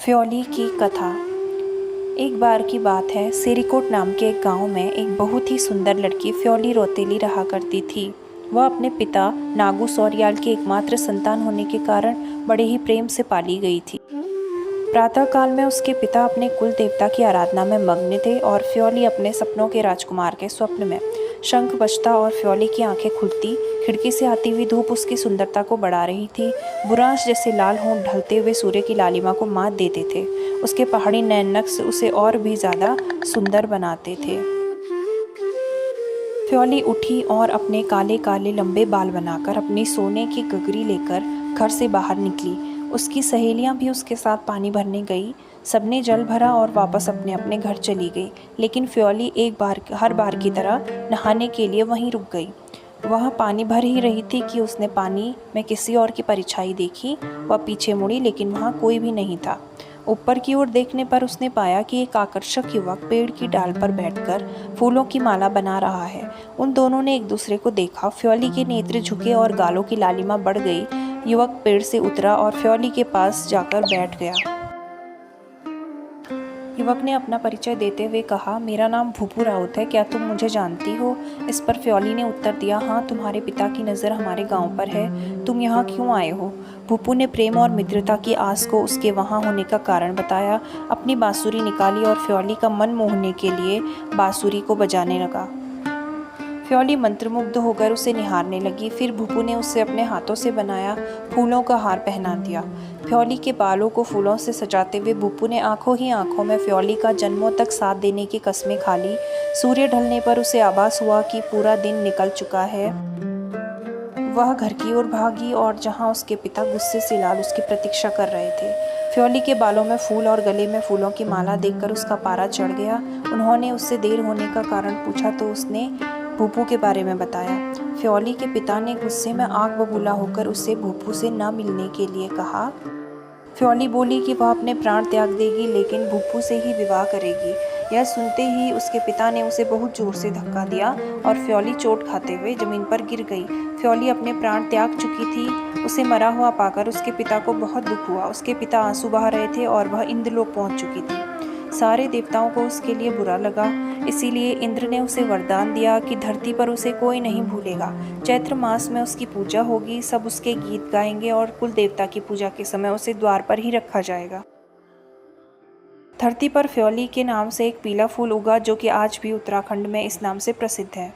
फ्योली की कथा। एक बार की बात है, सेरिकोट नाम के एक गांव में एक बहुत ही सुंदर लड़की फ्योली रौतेली रहा करती थी। वह अपने पिता नागू सौरियाल की एकमात्र संतान होने के कारण बड़े ही प्रेम से पाली गई थी। प्रातःकाल में उसके पिता अपने कुल देवता की आराधना में मग्न थे और फ्योली अपने सपनों के राजकुमार के स्वप्न में। शंख बजता और फ्योली की आंखें खुलती। खिड़की से आती हुई धूप उसकी सुंदरता को बढ़ा रही थी। बुरांश जैसे लाल होंठ ढलते हुए सूर्य की लालिमा को मात देते थे। उसके पहाड़ी नैन नक्श उसे और भी ज़्यादा सुंदर बनाते थे। फ्योली उठी और अपने काले काले लंबे बाल बनाकर अपनी सोने की गगरी लेकर घर से बाहर निकली। उसकी सहेलियां भी उसके साथ पानी भरने गई। सबने जल भरा और वापस अपने अपने घर चली गई, लेकिन फ्योली हर बार की तरह नहाने के लिए वहीं रुक गई। वह पानी भर ही रही थी कि उसने पानी में किसी और की परछाई देखी। वह पीछे मुड़ी, लेकिन वहाँ कोई भी नहीं था। ऊपर की ओर देखने पर उसने पाया कि एक आकर्षक युवक पेड़ की डाल पर बैठकर फूलों की माला बना रहा है। उन दोनों ने एक दूसरे को देखा। फ्योली के नेत्र झुके और गालों की लालिमा बढ़ गई। युवक पेड़ से उतरा और फ्योली के पास जाकर बैठ गया। युवक ने अपना परिचय देते हुए कहा, मेरा नाम भूपू राउत है, क्या तुम मुझे जानती हो? इस पर फ्योली ने उत्तर दिया, हाँ, तुम्हारे पिता की नज़र हमारे गांव पर है। तुम यहाँ क्यों आए हो? भूपू ने प्रेम और मित्रता की आस को उसके वहाँ होने का कारण बताया। अपनी बांसुरी निकाली और फ्योली का मन मोहने के लिए बांसुरी को बजाने लगा। फ्योली मंत्रमुग्ध होकर उसे निहारने लगी। फिर भूपू ने उसे अपने हाथों से बनाया फूलों का हार पहना दिया। फ्योली के बालों को फूलों से सजाते हुए भूपू ने आंखों ही आंखों में फ्योली का जन्मों तक साथ देने की कस्में खा ली। सूर्य ढलने पर उसे आभास हुआ कि पूरा दिन निकल चुका है। वह घर की ओर भागी और जहाँ उसके पिता गुस्से से लाल उसकी प्रतीक्षा कर रहे थे। फ्योली के बालों में फूल और गले में फूलों की माला देखकर उसका पारा चढ़ गया। उन्होंने उससे देर होने का कारण पूछा तो उसने भूपू के बारे में बताया। फ्योली के पिता ने गुस्से में आग बबूला होकर उसे भूपू से न मिलने के लिए कहा। फ्योली बोली कि वह अपने प्राण त्याग देगी, लेकिन भूपू से ही विवाह करेगी। यह सुनते ही उसके पिता ने उसे बहुत जोर से धक्का दिया और फ्योली चोट खाते हुए जमीन पर गिर गई। फ्योली अपने प्राण त्याग चुकी थी। उसे मरा हुआ पाकर उसके पिता को बहुत दुख हुआ। उसके पिता आंसू बहा रहे थे और वह इंद्रलोक पहुंच चुकी थी। सारे देवताओं को उसके लिए बुरा लगा, इसीलिए इंद्र ने उसे वरदान दिया कि धरती पर उसे कोई नहीं भूलेगा। चैत्र मास में उसकी पूजा होगी, सब उसके गीत गाएंगे और कुल देवता की पूजा के समय उसे द्वार पर ही रखा जाएगा। धरती पर फ्योली के नाम से एक पीला फूल उगा, जो कि आज भी उत्तराखंड में इस नाम से प्रसिद्ध है।